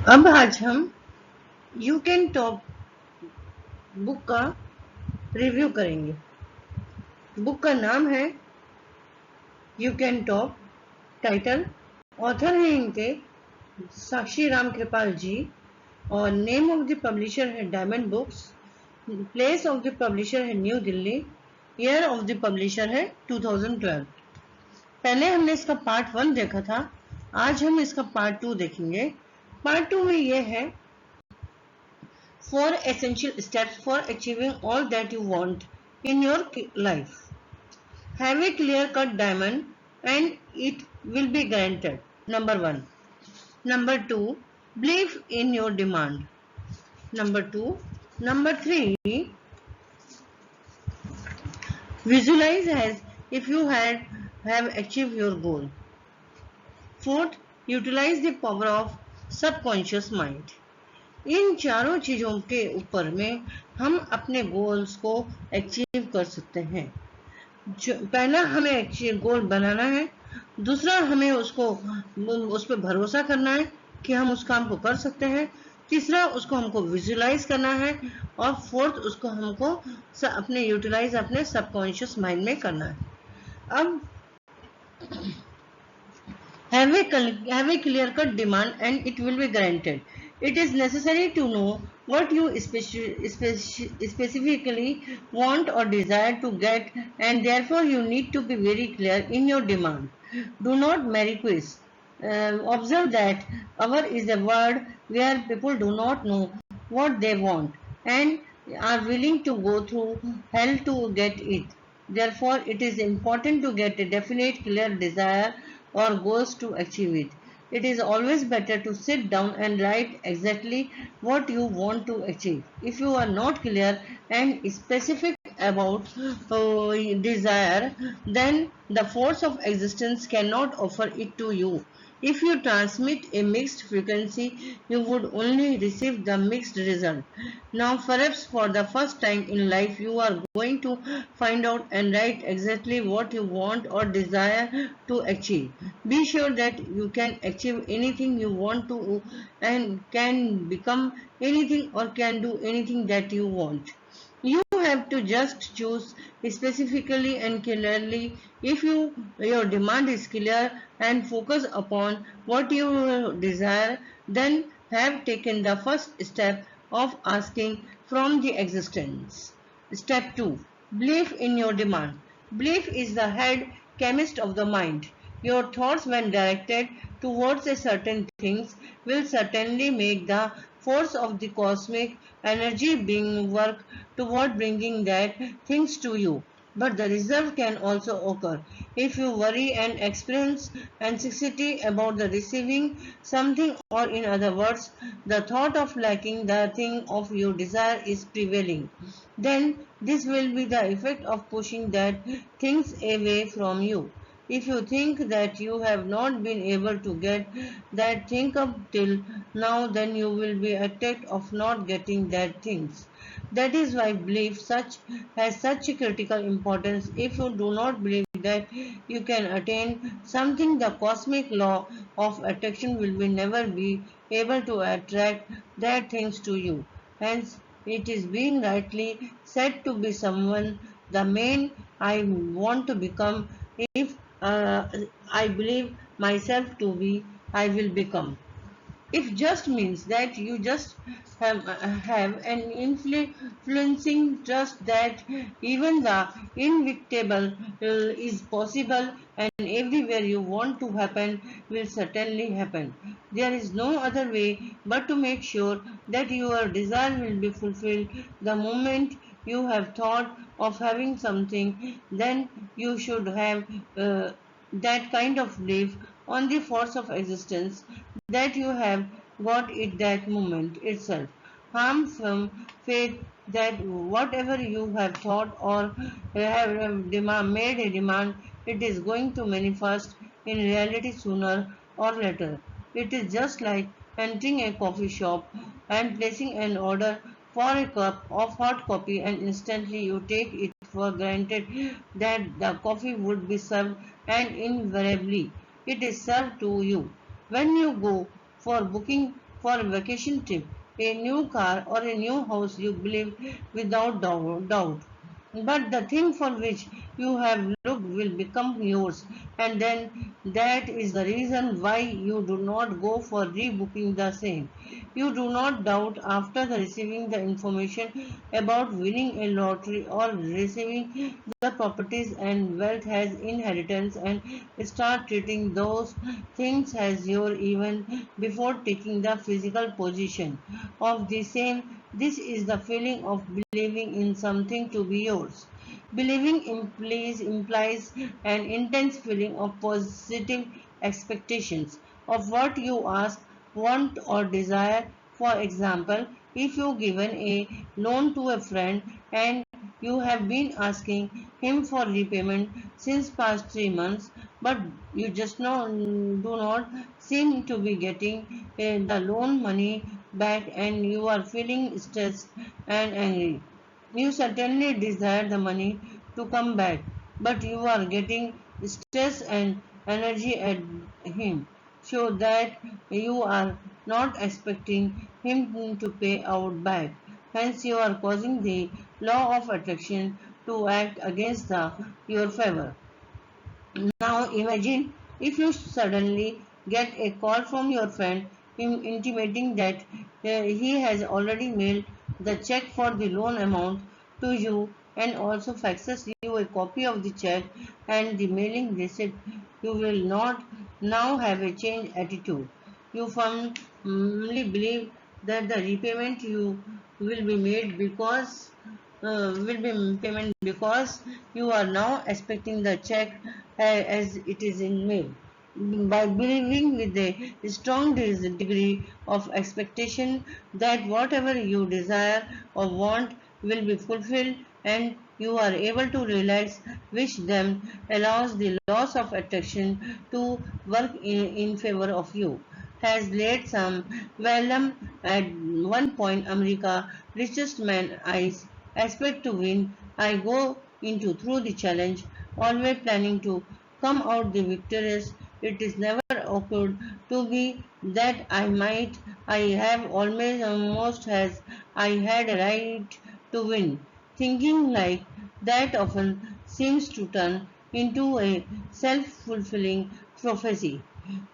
अब आज हम यू कैन टॉक बुक का रिव्यू करेंगे। बुक का नाम है you can talk. Title, author है इनके साक्षी राम कृपाल जी और नेम ऑफ द पब्लिशर है Diamond Books. Place of the publisher है New Delhi. Year of the publisher है 2012। पहले हमने इसका पार्ट 1 देखा था, आज हम इसका पार्ट 2 देखेंगे। पार्ट 2 में यह है 4 essential steps for achieving all that you want in your life. Have a clear cut diamond and it will be granted. Number 1. Number 2. Believe in your demand. Number 2. Number 3. Visualize as if you have achieved your goal. Fourth, utilize the power of subconscious mind. इन चारों चीजों के ऊपर में हम अपने goals को achieve कर सकते हैं। पहला, हमें गोल बनाना है। दूसरा, हमें उस पर भरोसा करना है कि हम उस काम को कर सकते हैं। तीसरा, उसको हमको विजुलाइज करना है। और फोर्थ, उसको हमको अपने यूटिलाइज अपने सबकॉन्शियस माइंड में करना है। अब have a clear cut demand and it will be granted. It is necessary to know what you specifically want or desire to get, and therefore you need to be very clear in your demand. Do not marry quiz. Observe that our is a word where people do not know what they want and are willing to go through hell to get it. Therefore, it is important to get a definite, clear desire or goals to achieve it. It is always better to sit down and write exactly what you want to achieve. If you are not clear and specific about desire, then the force of existence cannot offer it to you. If you transmit a mixed frequency, you would only receive the mixed result. Now, perhaps for the first time in life, you are going to find out and write exactly what you want or desire to achieve. Be sure that you can achieve anything you want to and can become anything or can do anything that you want. You have to just choose specifically and clearly. If your demand is clear and focus upon what you desire, then have taken the first step of asking from the existence. Step 2. Belief in your demand. Belief is the head chemist of the mind. Your thoughts, when directed towards a certain things, will certainly make the force of the cosmic energy being work toward bringing that things to you. But the result can also occur if you worry and experience anxiety about the receiving something, or in other words, the thought of lacking the thing of your desire is prevailing. Then this will be the effect of pushing that things away from you. If you think that you have not been able to get that thing up till now, then you will be attacked of not getting that things. That is why belief has such a critical importance. If you do not believe that you can attain something, the cosmic law of attraction will never be able to attract that things to you. Hence, it is being rightly said to be someone the man I want to become. If I believe myself to be, I will become. If just means that you just have an influencing trust that even the inevitable is possible and everywhere you want to happen will certainly happen. There is no other way but to make sure that your desire will be fulfilled the moment you have thought of having something. Then you should have that kind of belief on the force of existence that you have got it that moment itself. Harm from faith that whatever you have thought or made a demand, it is going to manifest in reality sooner or later. It is just like entering a coffee shop and placing an order for a cup of hot coffee, and instantly you take it for granted that the coffee would be served, and invariably it is served to you. When you go for booking for a vacation trip, a new car, or a new house you believe without doubt. But the thing for which you have looked will become yours, and then that is the reason why you do not go for rebooking the same. You do not doubt after receiving the information about winning a lottery or receiving the properties and wealth as inheritance and start treating those things as your even before taking the physical position of the same. This is the feeling of believing in something to be yours. Believing implies an intense feeling of positive expectations of what you ask, want, or desire. For example, if you given a loan to a friend and you have been asking him for repayment since past 3 months, but you just do not seem to be getting the loan money back and you are feeling stressed and angry. You certainly desire the money to come back, but you are getting stress and energy at him, so that you are not expecting him to pay out back. Hence, you are causing the law of attraction to act against your favor. Now imagine if you suddenly get a call from your friend intimating that he has already mailed the check for the loan amount to you and also faxes you a copy of the check and the mailing receipt. You will not now have a changed attitude. You firmly believe that the repayment you will be made because will be payment because you are now expecting the check as it is in mail. By believing with a strong degree of expectation that whatever you desire or want will be fulfilled and you are able to relax, which then allows the laws of attraction to work in favor of you. Has laid some vellum at one point America richest man eyes expect to win. I go into through the challenge, always planning to come out the victorious. It is never occurred to me that I have always almost as I had a right to win. Thinking like that often seems to turn into a self-fulfilling prophecy.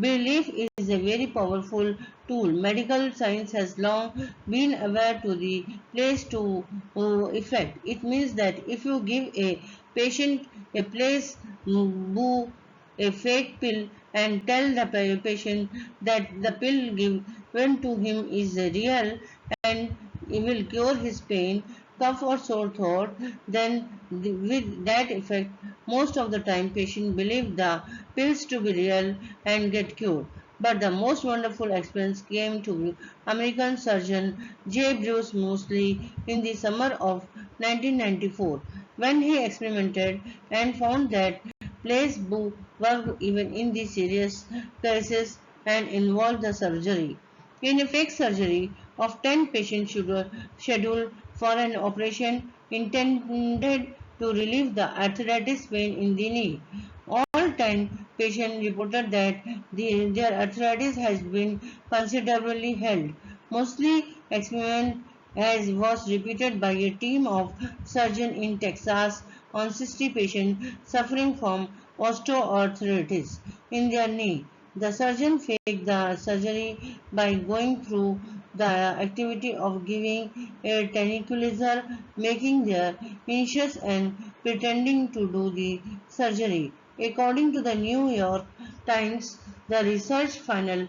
Belief is a very powerful tool. Medical science has long been aware to the place to effect. It means that if you give a patient a place boo a fake pill and tell the patient that the pill given to him is real and it will cure his pain, cough or sore throat, then with that effect, most of the time patients believe the pills to be real and get cured. But the most wonderful experience came to American surgeon J. Bruce Moseley in the summer of 1994 when he experimented and found that placebo worked even in the serious cases and involved the surgery. In a fake surgery of 10 patients scheduled for an operation intended to relieve the arthritis pain in the knee. All 10 patients reported that their arthritis has been considerably held. Mostly experiment as was repeated by a team of surgeons in Texas on 60 patients suffering from osteoarthritis in their knee. The surgeon faked the surgery by going through the activity of giving a tranquilizer, making their initials and pretending to do the surgery. According to the New York Times, the research found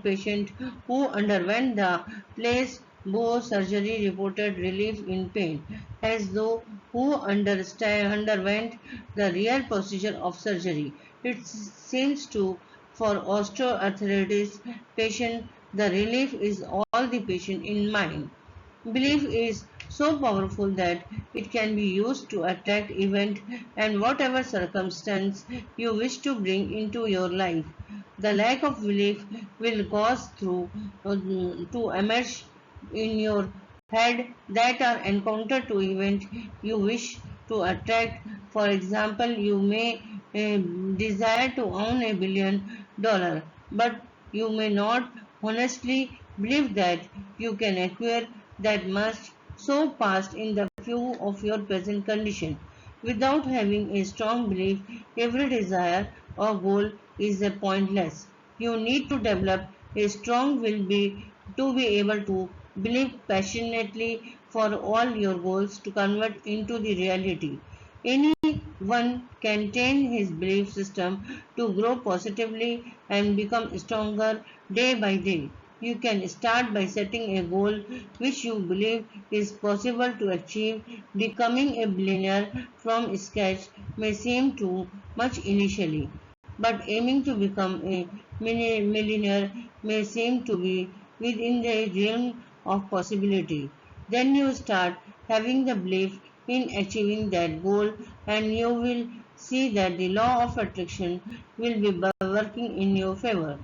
patients who underwent the placebo surgery reported relief in pain, as though who underwent the real procedure of surgery. It seems to for osteoarthritis patient the relief is all the patient in mind. Belief is so powerful that it can be used to attract event and whatever circumstance you wish to bring into your life. The lack of belief will cause to emerge in your head that are encountered to event you wish to attract. For example, you may desire to own $1 billion, but you may not honestly believe that you can acquire that much so fast in the view of your present condition. Without having a strong belief, every desire or goal is a pointless. You need to develop a strong to be able to believe passionately for all your goals to convert into the reality. Anyone can train his belief system to grow positively and become stronger day by day. You can start by setting a goal which you believe is possible to achieve. Becoming a billionaire from scratch may seem too much initially, but aiming to become a millionaire may seem to be within the realm of possibility. Then you start having the belief in achieving that goal, and you will see that the law of attraction will be working in your favor.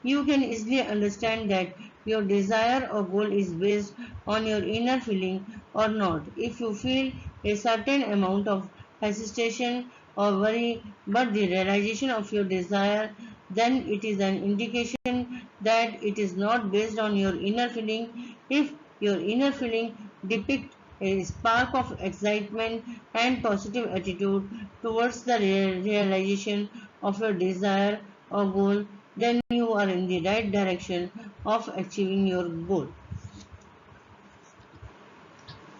You can easily understand that your desire or goal is based on your inner feeling or not. If you feel a certain amount of hesitation or worry but the realization of your desire, then it is an indication that it is not based on your inner feeling. If your inner feeling depicts a spark of excitement and positive attitude towards the realization of your desire or goal, then you are in the right direction of achieving your goal.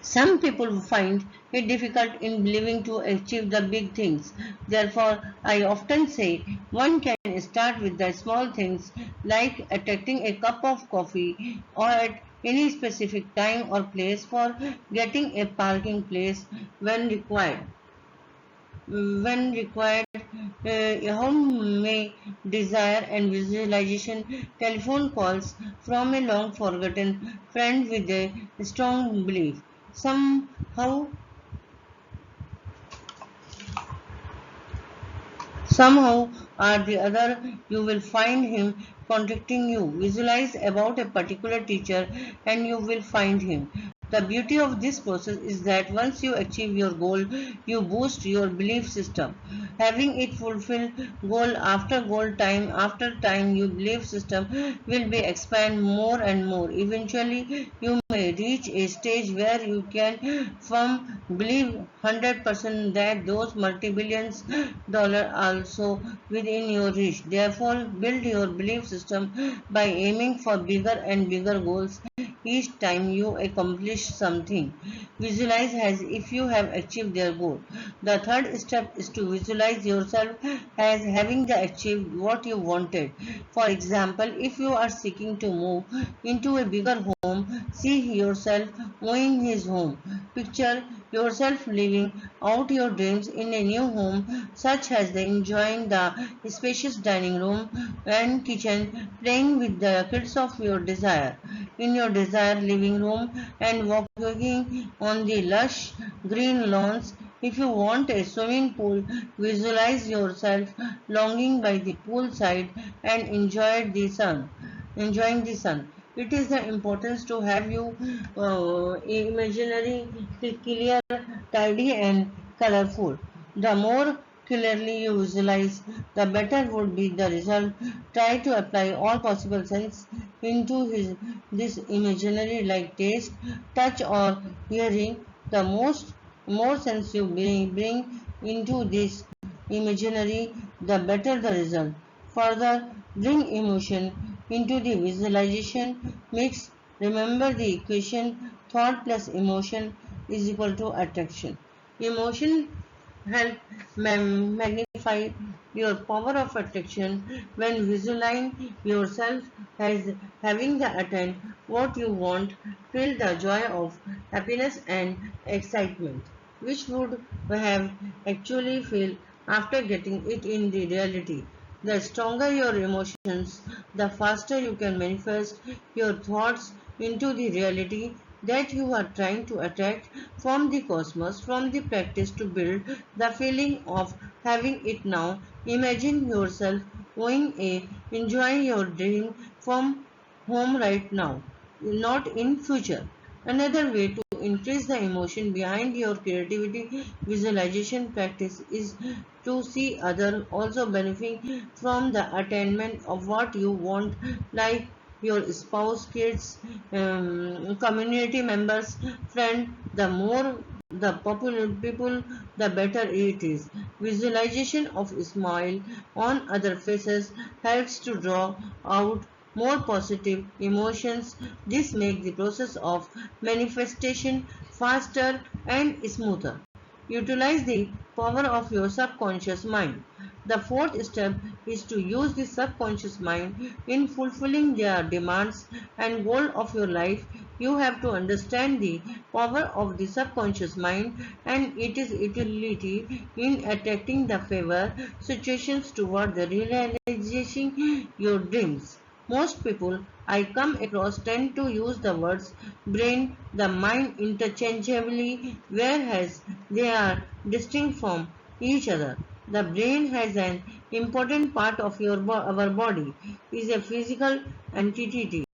Some people find it difficult in believing to achieve the big things. Therefore, I often say one can start with the small things like attracting a cup of coffee or at any specific time or place for getting a parking place when required. Home may desire and visualization, telephone calls from a long forgotten friend with a strong belief. Somehow or the other, you will find him contacting you. Visualize about a particular teacher and you will find him. The beauty of this process is that once you achieve your goal, you boost your belief system. Having it fulfill goal time after time, your belief system will be expand more and more. Eventually, you may reach a stage where you can believe 100% that those multi-billions dollar also within your reach. Therefore, build your belief system by aiming for bigger and bigger goals each time you accomplish something. Visualize as if you have achieved their goal. The third step is to visualize yourself as having achieved what you wanted. For example, if you are seeking to move into a bigger home, see yourself owning his home. Picture yourself living out your dreams in a new home, such as enjoying the spacious dining room and kitchen, playing with the kids of your desire in your desired living room, and walking on the lush green lawns. If you want a swimming pool, visualize yourself longing by the poolside and enjoying the sun. It is the importance to have you imaginary, clear, tidy, and colorful. The more clearly you visualize, the better would be the result. Try to apply all possible sense into this imaginary like taste, touch, or hearing. The more sense you bring into this imaginary, the better the result. Further, bring emotion into the visualization mix. Remember the equation thought plus emotion is equal to attraction. Emotion help magnify your power of attraction when visualizing yourself as having the attain what you want. Feel the joy of happiness and excitement which would have actually feel after getting it in the reality. The stronger your emotions, the faster you can manifest your thoughts into the reality that you are trying to attract from the cosmos. From the practice to build the feeling of having it now. Imagine yourself enjoying your dream from home right now, not in future. Another way to increase the emotion behind your creativity visualization practice is to see others also benefiting from the attainment of what you want, like your spouse, kids, community members, friend. The more the popular people, the better it is. Visualization of a smile on other faces helps to draw out more positive emotions. This makes the process of manifestation faster and smoother. Utilize the power of your subconscious mind. The fourth step is to use the subconscious mind in fulfilling their demands and goal of your life. You have to understand the power of the subconscious mind and its utility in attracting the favor situations toward the realization your dreams. Most people I come across tend to use the words brain, the mind interchangeably, whereas they are distinct from each other. The brain has an important part of our body, is a physical entity.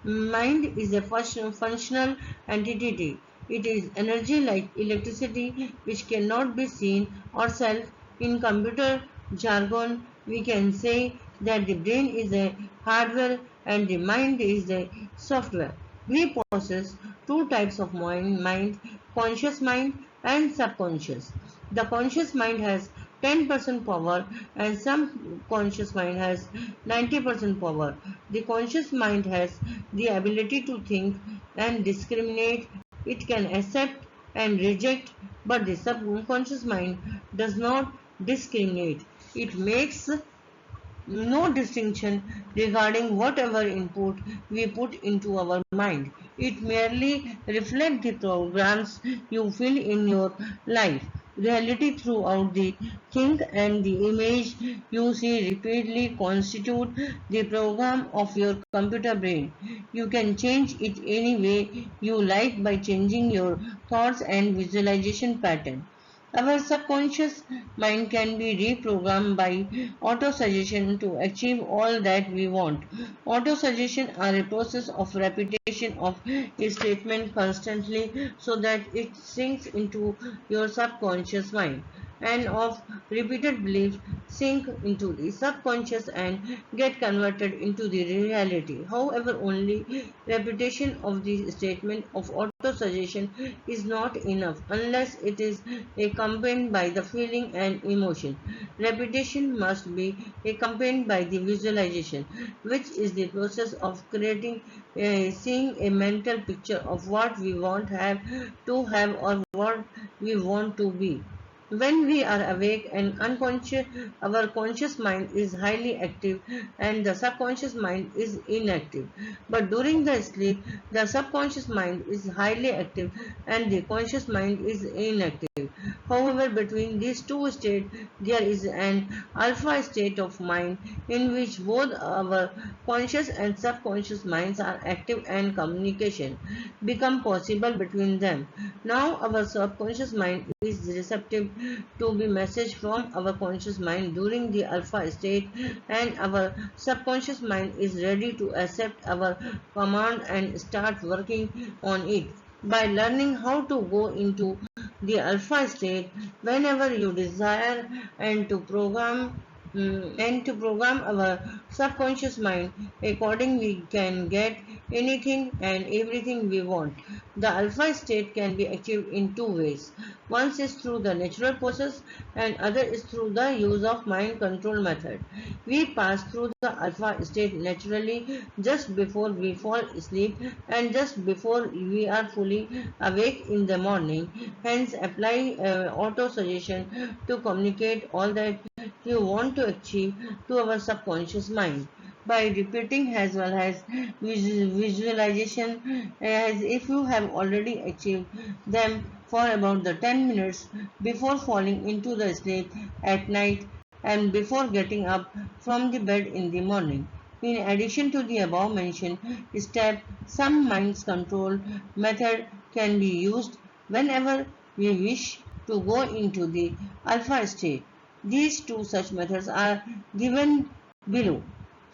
Mind is a functional entity. It is energy like electricity which cannot be seen or self. In computer jargon, we can say that the brain is a hardware and the mind is a software. We possess two types of mind, conscious mind and subconscious. The conscious mind has 10% power and subconscious mind has 90% power. The conscious mind has the ability to think and discriminate. It can accept and reject, but the subconscious mind does not discriminate. It makes no distinction regarding whatever input we put into our mind. It merely reflects the programs you feel in your life. Reality throughout the think and the image you see repeatedly constitute the program of your computer brain. You can change it any way you like by changing your thoughts and visualization pattern. Our subconscious mind can be reprogrammed by auto-suggestion to achieve all that we want. Auto-suggestion are a process of repetition of a statement constantly so that it sinks into your subconscious mind, and of repeated beliefs sink into the subconscious and get converted into the reality. However, only repetition of the statement of auto-suggestion is not enough unless it is accompanied by the feeling and emotion. Repetition must be accompanied by the visualization, which is the process of creating, seeing a mental picture of what we want have to have or what we want to be. When we are awake and unconscious, our conscious mind is highly active and the subconscious mind is inactive. But during the sleep, the subconscious mind is highly active and the conscious mind is inactive. However, between these two states, there is an alpha state of mind in which both our conscious and subconscious minds are active and communication become possible between them. Now our subconscious mind is receptive to be message from our conscious mind during the alpha state, and our subconscious mind is ready to accept our command and start working on it. By learning how to go into the alpha state whenever you desire and to program our subconscious mind accordingly, we can get anything and everything we want. The alpha state can be achieved in two ways. One is through the natural process and other is through the use of mind control method. We pass through the alpha state naturally just before we fall asleep and just before we are fully awake in the morning. Hence, apply auto suggestion to communicate all that you want to achieve to our subconscious mind by repeating as well as visualization, as if you have already achieved them for about the 10 minutes before falling into the sleep at night and before getting up from the bed in the morning. In addition to the above mentioned step, some mind control method can be used whenever we wish to go into the alpha state. These two such methods are given below.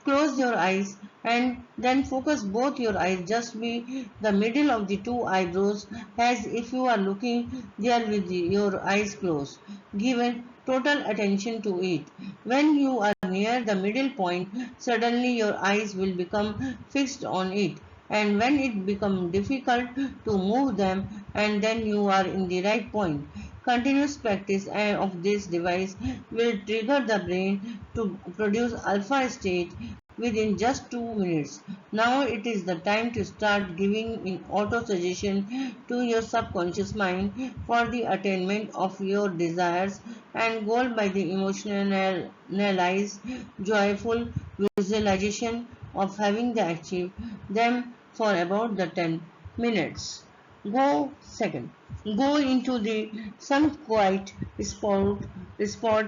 Close your eyes and then focus both your eyes just be the middle of the two eyebrows as if you are looking there with your eyes closed. Give total attention to it. When you are near the middle point, suddenly your eyes will become fixed on it. And when it becomes difficult to move them, and then you are in the right point. Continuous practice of this device will trigger the brain to produce alpha state within just 2 minutes. Now it is the time to start giving in auto suggestion to your subconscious mind for the attainment of your desires and goal by the emotionalized, joyful visualization of having the achieve them for about the 10 minutes. Go second. Go into the some quiet spot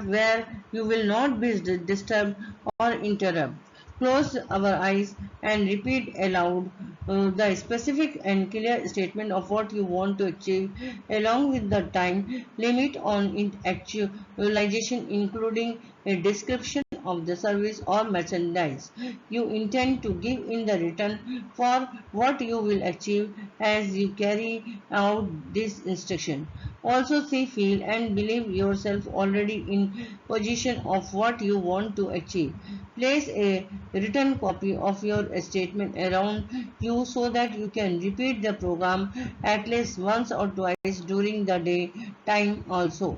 where you will not be disturbed or interrupted. Close our eyes and repeat aloud the specific and clear statement of what you want to achieve along with the time limit on actualization, including a description of the service or merchandise you intend to give in the return for what you will achieve as you carry out this instruction. Also see, feel and believe yourself already in position of what you want to achieve. Place a written copy of your statement around you so that you can repeat the program at least once or twice during the day time also.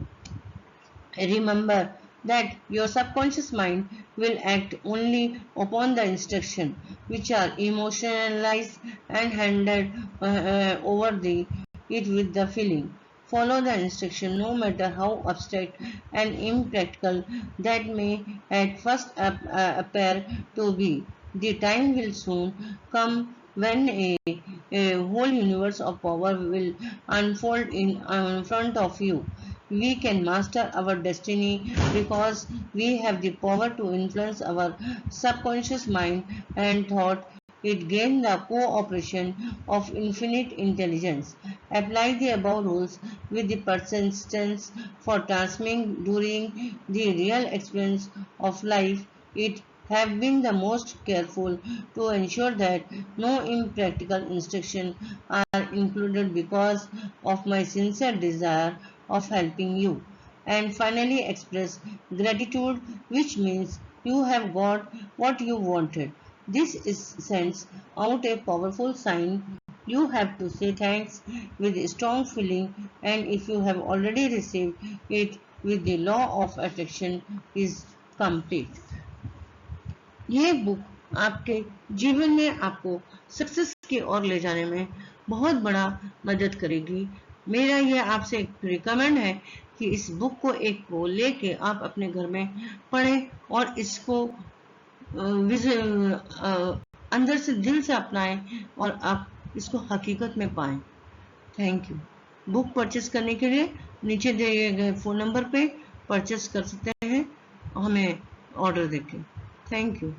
Remember that your subconscious mind will act only upon the instruction which are emotionalized and handed over it with the feeling. Follow the instruction no matter how abstract and impractical that may at first appear to be. The time will soon come when a whole universe of power will unfold in front of you. We can master our destiny because we have the power to influence our subconscious mind and thought. It gains the cooperation of infinite intelligence. Apply the above rules with the persistence for transmitting during the real experience of life. It have been the most careful to ensure that no impractical instructions are included because of my sincere desire of helping you. And finally, express gratitude, which means you have got what you wanted. This sends out a powerful sign. You have to say thanks with a strong feeling, and if you have already received it with the law of attraction is complete. ये book आपके जीवन में आपको success की ओर ले जाने में बहुत बड़ा मदद करेगी। मेरा ये आपसे एक रिकमेंड है कि इस बुक को एक को लेके आप अपने घर में पढ़ें और इसको अंदर से दिल से अपनाएं और आप इसको हकीकत में पाएं। Thank you. बुक परचेस करने के लिए नीचे दिए गए फ़ोन नंबर पे परचेस कर सकते हैं हमें ऑर्डर देके। Thank you.